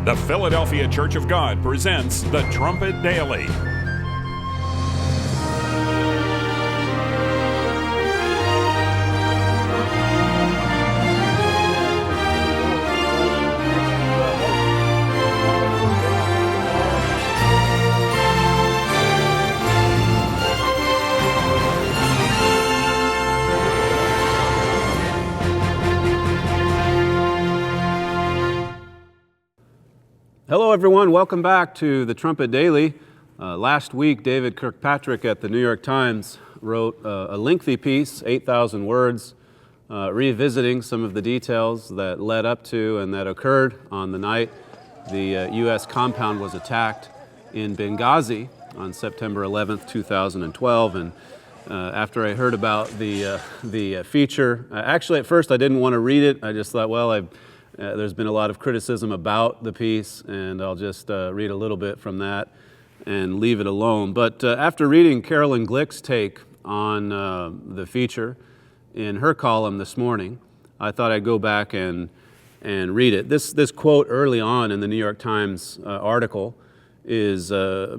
The Philadelphia Church of God presents the Trumpet Daily. Hello everyone, welcome back to the Trumpet Daily. Last week, David Kirkpatrick at the New York Times wrote a lengthy piece, 8,000 words, revisiting some of the details that led up to and that occurred on the night the U.S. compound was attacked in Benghazi on September 11th, 2012. And after I heard about the feature, actually at first I didn't want to read it. I just thought, well, there's been a lot of criticism about the piece, and I'll just read a little bit from that and leave it alone. But after reading Carolyn Glick's take on the feature in her column this morning, I thought I'd go back and read it. This quote early on in the New York Times article is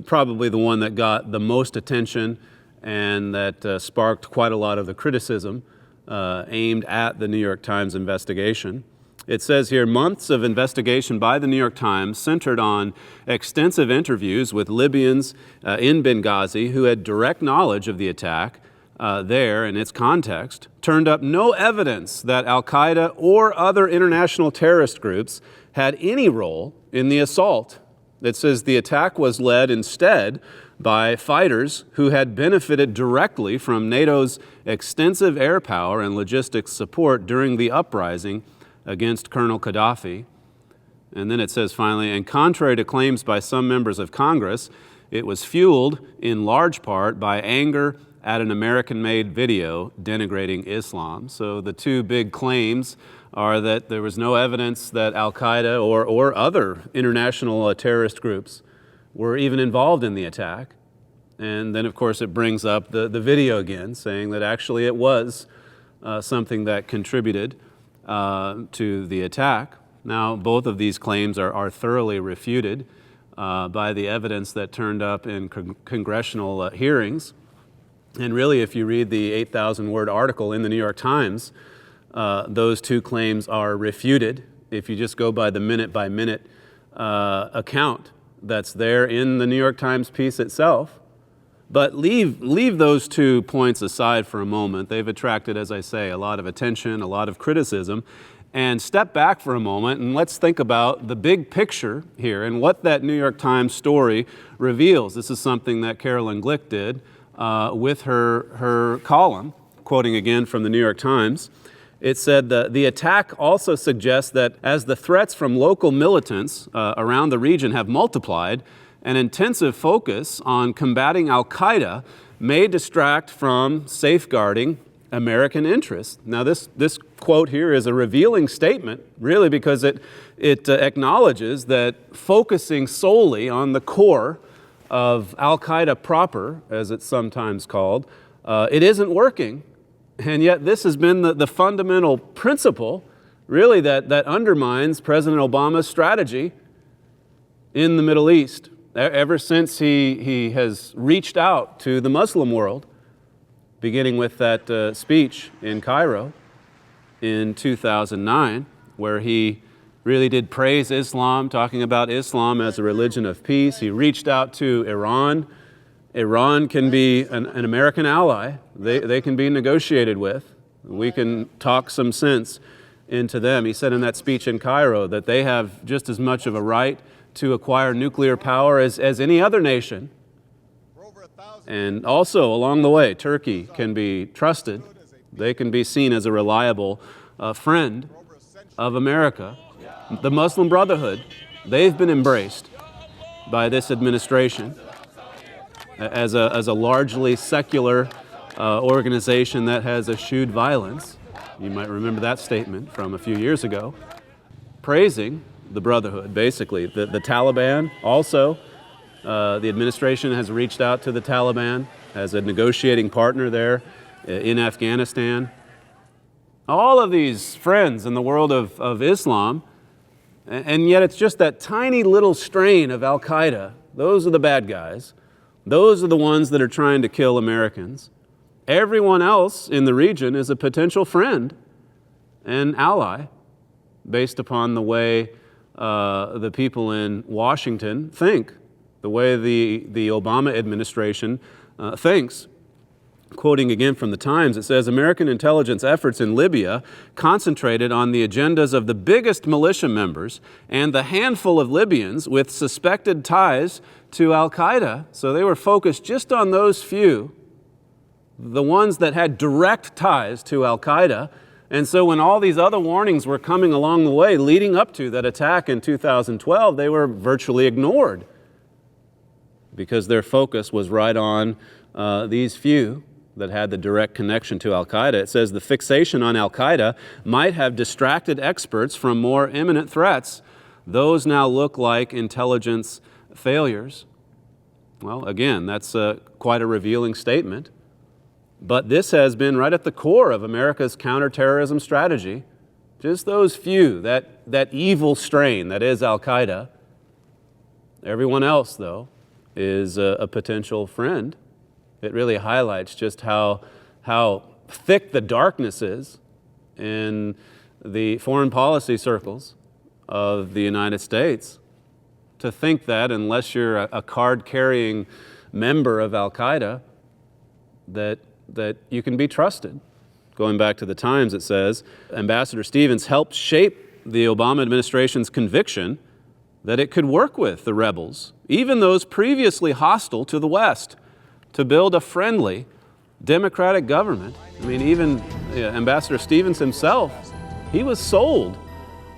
probably the one that got the most attention and that sparked quite a lot of the criticism aimed at the New York Times investigation. It says here, months of investigation by the New York Times centered on extensive interviews with Libyans in Benghazi who had direct knowledge of the attack there and its context, turned up no evidence that Al-Qaeda or other international terrorist groups had any role in the assault. It says the attack was led instead by fighters who had benefited directly from NATO's extensive air power and logistics support during the uprising against Colonel Gaddafi. And then it says finally, and contrary to claims by some members of Congress, it was fueled in large part by anger at an American-made video denigrating Islam. So the two big claims are that there was no evidence that Al-Qaeda or other international terrorist groups were even involved in the attack. And then, of course, it brings up the video again, saying that actually it was something that contributed to the attack. Now, both of these claims are thoroughly refuted by the evidence that turned up in congressional hearings. And really, if you read the 8,000-word article in the New York Times, those two claims are refuted. If you just go by the minute-by-minute account that's there in the New York Times piece itself. But leave those 2 points aside for a moment. They've attracted, as I say, a lot of attention, a lot of criticism. And step back for a moment and let's think about the big picture here and what that New York Times story reveals. This is something that Carolyn Glick did with her column, quoting again from the New York Times. It said the attack also suggests that as the threats from local militants around the region have multiplied, an intensive focus on combating Al-Qaeda may distract from safeguarding American interests. Now, this quote here is a revealing statement, really, because it acknowledges that focusing solely on the core of Al-Qaeda proper, as it's sometimes called, it isn't working. And yet this has been the fundamental principle, really, that undermines President Obama's strategy in the Middle East. Ever since he has reached out to the Muslim world, beginning with that speech in Cairo in 2009, where he really did praise Islam, talking about Islam as a religion of peace. He reached out to Iran. Iran can be an American ally. They can be negotiated with. We can talk some sense into them. He said in that speech in Cairo that they have just as much of a right to acquire nuclear power as any other nation. And also, along the way, Turkey can be trusted. They can be seen as a reliable friend of America. The Muslim Brotherhood, they've been embraced by this administration as a largely secular organization that has eschewed violence. You might remember that statement from a few years ago, praising the Brotherhood, basically. The Taliban also, the administration has reached out to the Taliban as a negotiating partner there in Afghanistan. All of these friends in the world of Islam And yet it's just that tiny little strain of Al-Qaeda. Those are the bad guys. Those are the ones that are trying to kill Americans. Everyone else in the region is a potential friend and ally based upon the way the people in Washington think, the way the Obama administration thinks. Quoting again from the Times, it says, American intelligence efforts in Libya concentrated on the agendas of the biggest militia members and the handful of Libyans with suspected ties to Al-Qaeda. So they were focused just on those few, the ones that had direct ties to Al-Qaeda. And so when all these other warnings were coming along the way leading up to that attack in 2012, they were virtually ignored because their focus was right on these few that had the direct connection to Al-Qaeda. It says the fixation on Al-Qaeda might have distracted experts from more imminent threats. Those now look like intelligence failures. Well, again, that's quite a revealing statement. But this has been right at the core of America's counterterrorism strategy. Just those few, that evil strain that is Al-Qaeda. Everyone else, though, is a potential friend. It really highlights just how thick the darkness is in the foreign policy circles of the United States. To think that unless you're a card-carrying member of Al-Qaeda, that you can be trusted. Going back to the Times, it says, Ambassador Stevens helped shape the Obama administration's conviction that it could work with the rebels, even those previously hostile to the West, to build a friendly, democratic government. I mean, even Ambassador Stevens himself, he was sold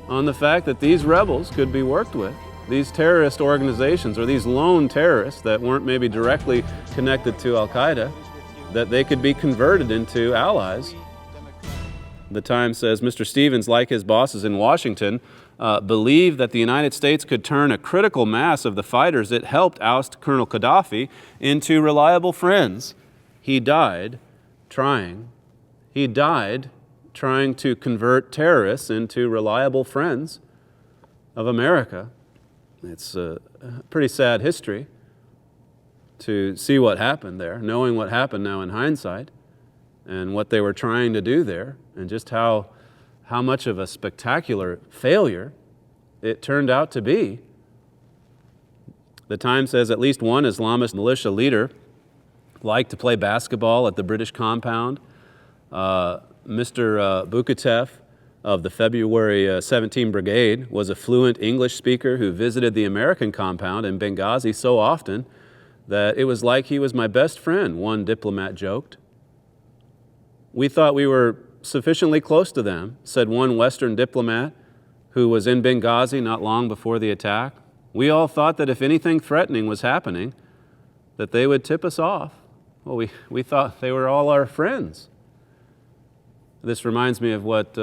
on the fact that these rebels could be worked with, these terrorist organizations, or these lone terrorists that weren't maybe directly connected to Al-Qaeda, that they could be converted into allies. The Times says Mr. Stevens, like his bosses in Washington, believed that the United States could turn a critical mass of the fighters it helped oust Colonel Gaddafi into reliable friends. He died trying to convert terrorists into reliable friends of America. It's a pretty sad history to see what happened there, knowing what happened now in hindsight and what they were trying to do there, and just how much of a spectacular failure it turned out to be. The Times says at least one Islamist militia leader liked to play basketball at the British compound. Mr. Bukatev of the February 17 Brigade was a fluent English speaker who visited the American compound in Benghazi so often that it was like he was my best friend, one diplomat joked. We thought we were sufficiently close to them, said one Western diplomat who was in Benghazi not long before the attack. We all thought that if anything threatening was happening, that they would tip us off. Well, we thought they were all our friends. This reminds me of what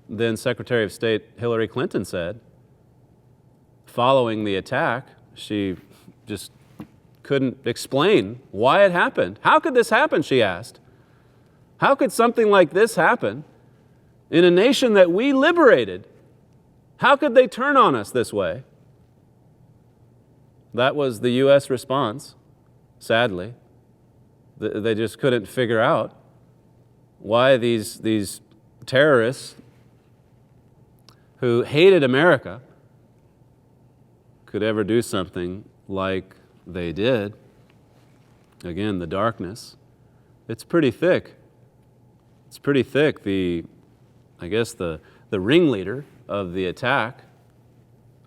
then Secretary of State Hillary Clinton said. Following the attack, she just couldn't explain why it happened. How could this happen, she asked. How could something like this happen in a nation that we liberated? How could they turn on us this way? That was the U.S. response, sadly. They just couldn't figure out why these terrorists who hated America could ever do something like they did. Again, the darkness. It's pretty thick. It's pretty thick. I guess the ringleader of the attack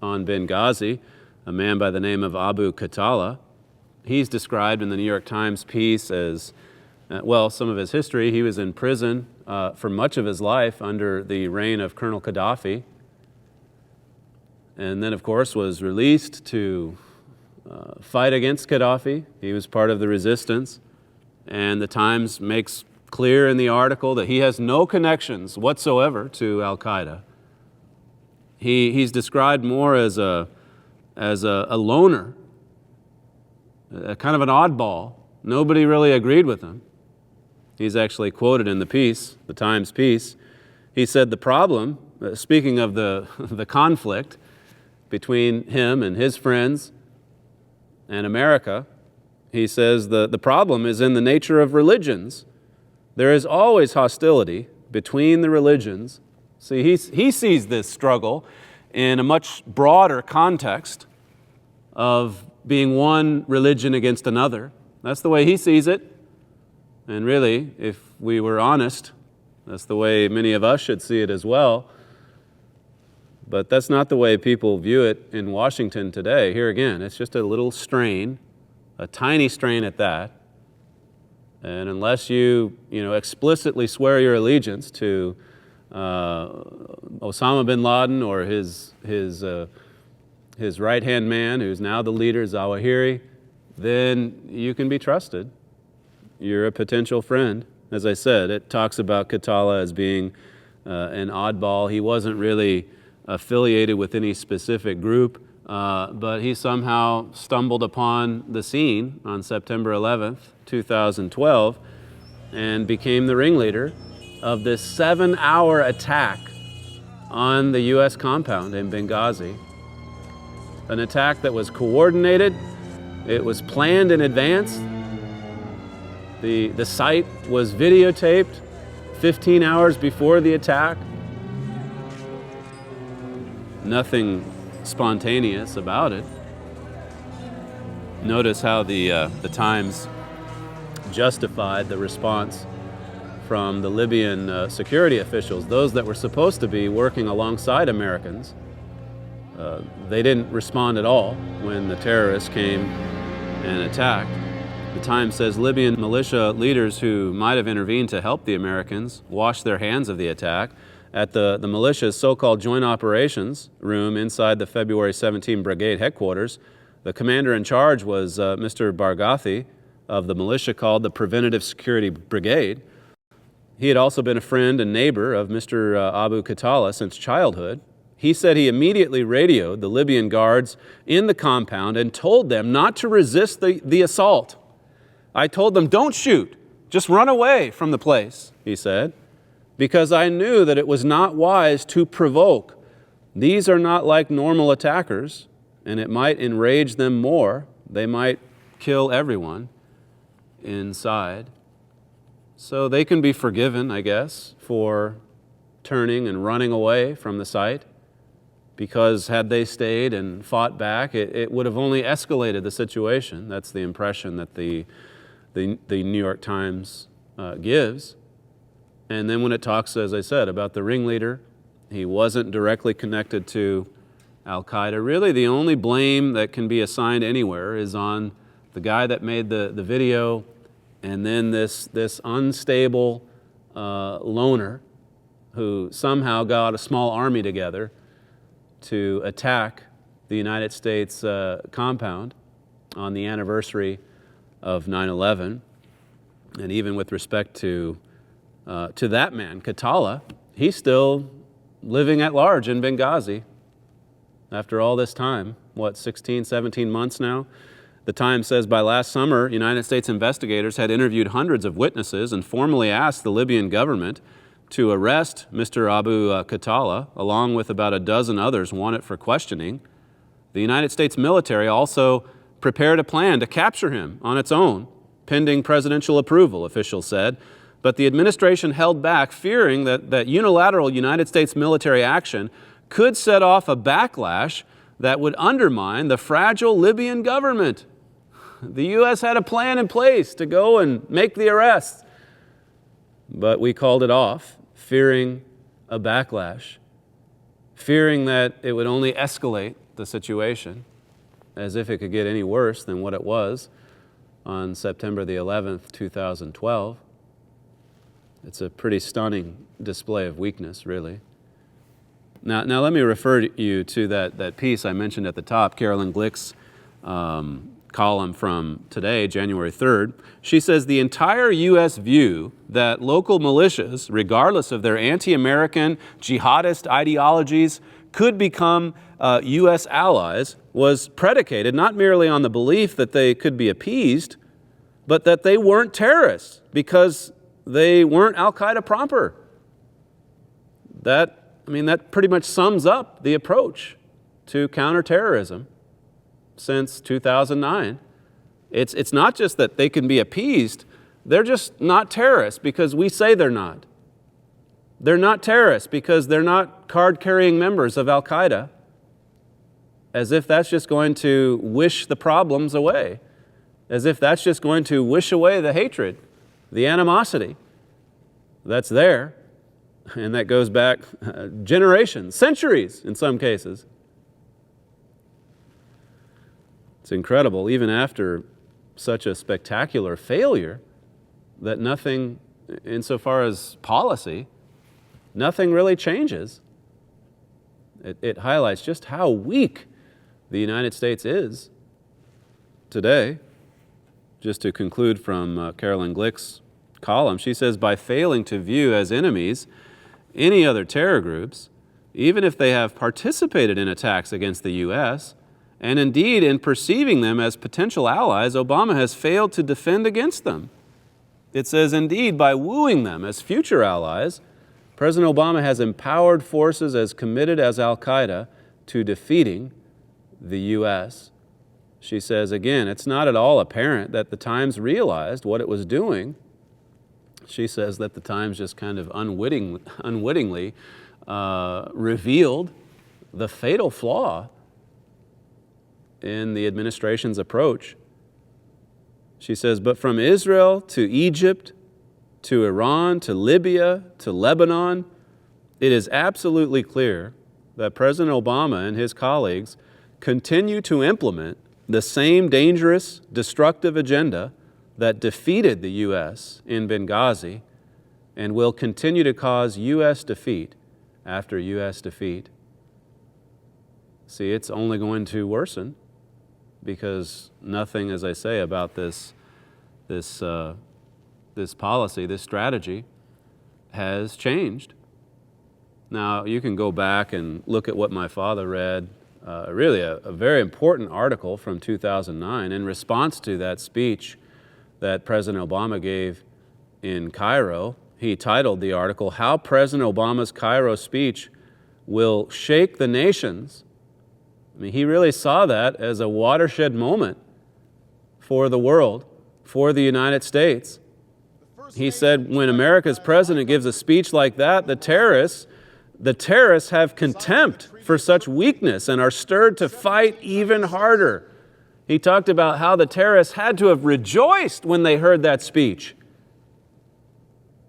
on Benghazi, a man by the name of Abu Khatala, he's described in the New York Times piece as, some of his history. He was in prison for much of his life under the reign of Colonel Gaddafi, and then, of course, was released to fight against Gaddafi. He was part of the resistance, and the Times makes clear in the article that he has no connections whatsoever to Al-Qaeda. He's described more as a loner, a kind of an oddball. Nobody really agreed with him. He's actually quoted in the piece, the Times piece. He said the problem, speaking of the, the conflict between him and his friends and America, he says the problem is in the nature of religions. There is always hostility between the religions. See, he sees this struggle in a much broader context of being one religion against another. That's the way he sees it. And really, if we were honest, that's the way many of us should see it as well. But that's not the way people view it in Washington today. Here again, it's just a little strain, a tiny strain at that. And unless you explicitly swear your allegiance to Osama bin Laden or his right-hand man, who's now the leader, Zawahiri, then you can be trusted. You're a potential friend. As I said, it talks about Khatallah as being an oddball. He wasn't really affiliated with any specific group, but he somehow stumbled upon the scene on September 11th, 2012, and became the ringleader of this 7-hour attack on the U.S. compound in Benghazi. An attack that was coordinated, it was planned in advance. The site was videotaped 15 hours before the attack. Nothing spontaneous about it. Notice how the Times justified the response from the Libyan security officials, those that were supposed to be working alongside Americans. They didn't respond at all when the terrorists came and attacked. The Times says Libyan militia leaders who might have intervened to help the Americans washed their hands of the attack. At the militia's so-called joint operations room inside the February 17 Brigade headquarters, the commander in charge was Mr. Benghazi of the militia called the Preventative Security Brigade. He had also been a friend and neighbor of Mr. Abu Khatallah since childhood. He said he immediately radioed the Libyan guards in the compound and told them not to resist the assault. I told them, don't shoot, just run away from the place, he said, because I knew that it was not wise to provoke. These are not like normal attackers, and it might enrage them more. They might kill everyone inside. So they can be forgiven, I guess, for turning and running away from the site, because had they stayed and fought back, it would have only escalated the situation. That's the impression that the New York Times gives. And then when it talks, as I said, about the ringleader, he wasn't directly connected to Al-Qaeda. Really, the only blame that can be assigned anywhere is on the guy that made the video, and then this unstable loner who somehow got a small army together to attack the United States compound on the anniversary of 9/11. And even with respect to that man, Khatallah, he's still living at large in Benghazi after all this time. 16, 17 months now? The Times says by last summer, United States investigators had interviewed hundreds of witnesses and formally asked the Libyan government to arrest Mr. Abu Khatallah, along with about a dozen others wanted for questioning. The United States military also prepared a plan to capture him on its own, pending presidential approval, officials said. But the administration held back, fearing that unilateral United States military action could set off a backlash that would undermine the fragile Libyan government. The U.S. had a plan in place to go and make the arrests, but we called it off, fearing a backlash, fearing that it would only escalate the situation, as if it could get any worse than what it was on September the 11th, 2012. It's a pretty stunning display of weakness, really. Now let me refer you to that piece I mentioned at the top, Carolyn Glick's column from today, January 3rd. She says the entire U.S. view that local militias, regardless of their anti-American jihadist ideologies, could become U.S. allies was predicated not merely on the belief that they could be appeased, but that they weren't terrorists because they weren't Al-Qaeda proper. That that pretty much sums up the approach to counterterrorism since 2009. It's not just that they can be appeased, they're just not terrorists because we say they're not. They're not terrorists because they're not card-carrying members of Al-Qaeda, as if that's just going to wish the problems away, as if that's just going to wish away the hatred, the animosity that's there, and that goes back generations, centuries in some cases. It's incredible, even after such a spectacular failure, that nothing, insofar as policy, nothing really changes. It highlights just how weak the United States is today. Just to conclude from Carolyn Glick's column, she says, by failing to view as enemies any other terror groups, even if they have participated in attacks against the U.S., and indeed in perceiving them as potential allies, Obama has failed to defend against them. It says, indeed, by wooing them as future allies, President Obama has empowered forces as committed as Al-Qaeda to defeating the U.S. She says, again, it's not at all apparent that the Times realized what it was doing. She says that the Times just kind of unwittingly revealed the fatal flaw in the administration's approach. She says, but from Israel to Egypt, to Iran, to Libya, to Lebanon, it is absolutely clear that President Obama and his colleagues continue to implement the same dangerous, destructive agenda that defeated the U.S. in Benghazi and will continue to cause U.S. defeat after U.S. defeat. See, it's only going to worsen because nothing, as I say, about this policy, this strategy, has changed. Now, you can go back and look at what my father read, really a very important article from 2009 in response to that speech that President Obama gave in Cairo. He titled the article, How President Obama's Cairo Speech Will Shake the Nations. He really saw that as a watershed moment for the world, for the United States. He said, when America's president gives a speech like that, the terrorists have contempt for such weakness and are stirred to fight even harder. He talked about how the terrorists had to have rejoiced when they heard that speech,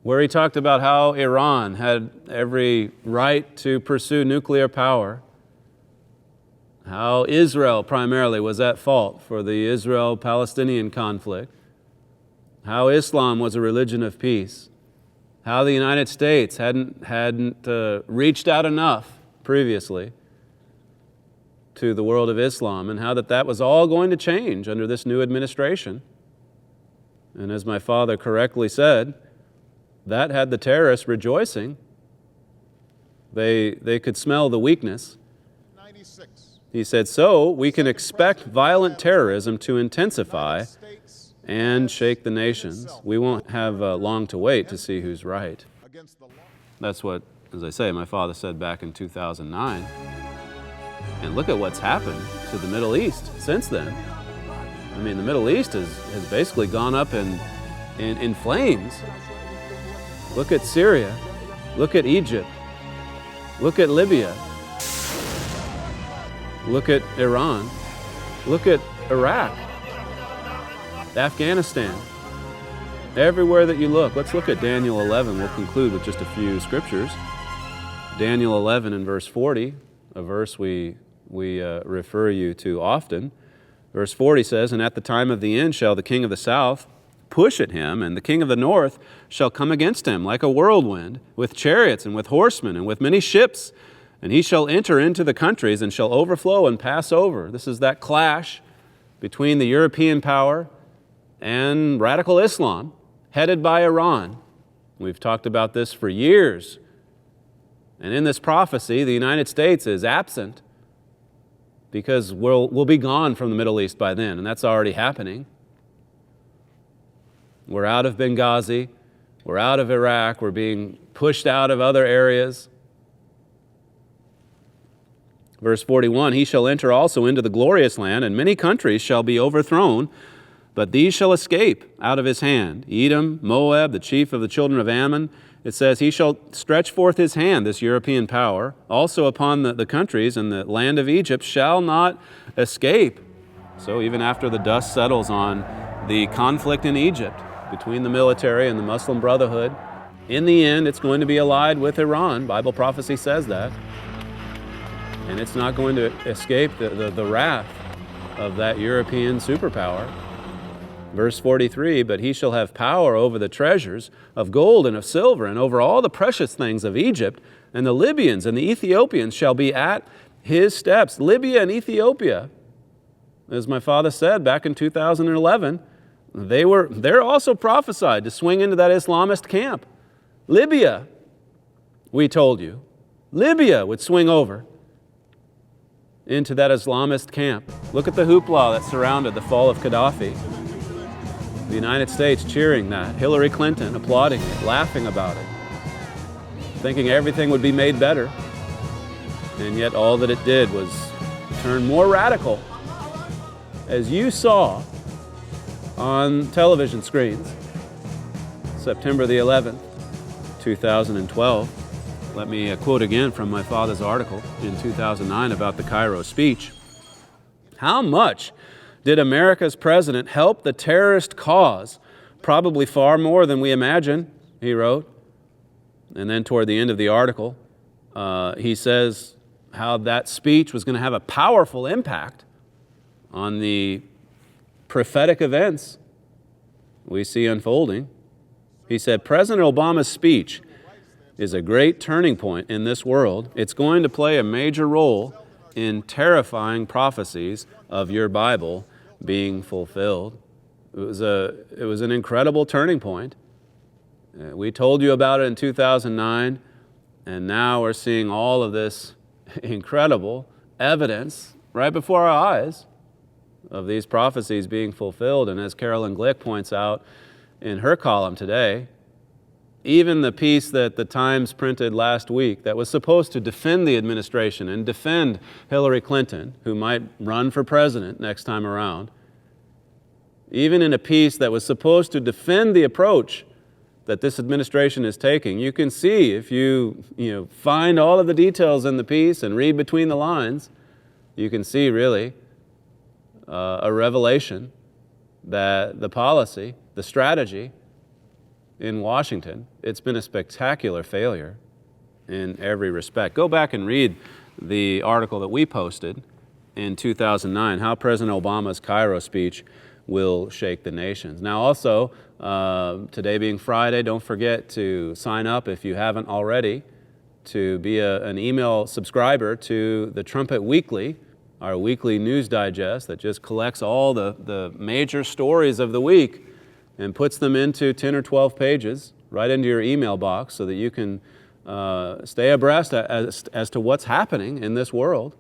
where he talked about how Iran had every right to pursue nuclear power, how Israel primarily was at fault for the Israel-Palestinian conflict, how Islam was a religion of peace, how the United States hadn't reached out enough previously to the world of Islam, and how that was all going to change under this new administration. And as my father correctly said, that had the terrorists rejoicing. They could smell the weakness. 96. He said, so we can expect violent terrorism to intensify and shake the nations. We won't have long to wait to see who's right. That's what, as I say, my father said back in 2009. And look at what's happened to the Middle East since then. The Middle East has basically gone up in flames. Look at Syria. Look at Egypt. Look at Libya. Look at Iran. Look at Iraq. Afghanistan. Everywhere that you look. Let's look at Daniel 11. We'll conclude with just a few scriptures. Daniel 11 and verse 40, a verse we refer you to often. Verse 40 says, and at the time of the end shall the king of the south push at him, and the king of the north shall come against him like a whirlwind, with chariots and with horsemen and with many ships. And he shall enter into the countries and shall overflow and pass over. This is that clash between the European power and radical Islam, headed by Iran. We've talked about this for years. And in this prophecy, the United States is absent because we'll be gone from the Middle East by then, and that's already happening. We're out of Benghazi. We're out of Iraq. We're being pushed out of other areas. Verse 41, he shall enter also into the glorious land, and many countries shall be overthrown, but these shall escape out of his hand. Edom, Moab, the chief of the children of Ammon. It says, he shall stretch forth his hand, this European power, also upon the countries, and the land of Egypt shall not escape. So even after the dust settles on the conflict in Egypt between the military and the Muslim Brotherhood, in the end it's going to be allied with Iran. Bible prophecy says that. And it's not going to escape the wrath of that European superpower. Verse 43, but he shall have power over the treasures of gold and of silver, and over all the precious things of Egypt, and the Libyans and the Ethiopians shall be at his steps. Libya and Ethiopia, as my father said back in 2011, they're also prophesied to swing into that Islamist camp. Libya, we told you, Libya would swing over into that Islamist camp. Look at the hoopla that surrounded the fall of Gaddafi. The United States cheering that, Hillary Clinton applauding it, laughing about it, thinking everything would be made better. And yet all that it did was turn more radical, as you saw on television screens, September the 11th, 2012. Let me quote again from my father's article in 2009 about the Cairo speech. How much did America's president help the terrorist cause? Probably far more than we imagine, he wrote. And then toward the end of the article, he says how that speech was going to have a powerful impact on the prophetic events we see unfolding. He said, President Obama's speech is a great turning point in this world. It's going to play a major role in terrifying prophecies of your Bible being fulfilled. It was an incredible turning point. We told you about it in 2009, and now we're seeing all of this incredible evidence right before our eyes of these prophecies being fulfilled. And as Carolyn Glick points out in her column today, even the piece that the Times printed last week that was supposed to defend the administration and defend Hillary Clinton, who might run for president next time around, even in a piece that was supposed to defend the approach that this administration is taking, you can see, if you find all of the details in the piece and read between the lines, you can see really a revelation that the policy, the strategy in Washington, it's been a spectacular failure in every respect. Go back and read the article that we posted in 2009, How President Obama's Cairo Speech Will Shake the Nations. Now also, today being Friday, don't forget to sign up if you haven't already to be an email subscriber to the Trumpet Weekly, our weekly news digest that just collects all the major stories of the week and puts them into 10 or 12 pages right into your email box so that you can stay abreast as to what's happening in this world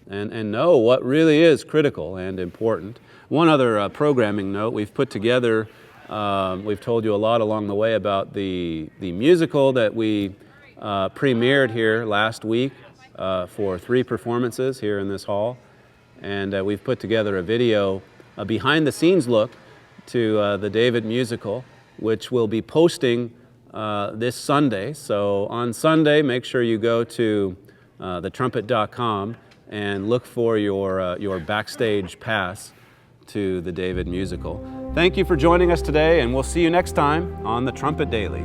and know what really is critical and important. One other programming note, we've put together, we've told you a lot along the way about the musical that we premiered here last week for 3 performances here in this hall. And we've put together a video, a behind-the-scenes look to the David musical, which we'll be posting this Sunday. So on Sunday, make sure you go to thetrumpet.com and look for your backstage pass to the David musical. Thank you for joining us today, and we'll see you next time on the Trumpet Daily.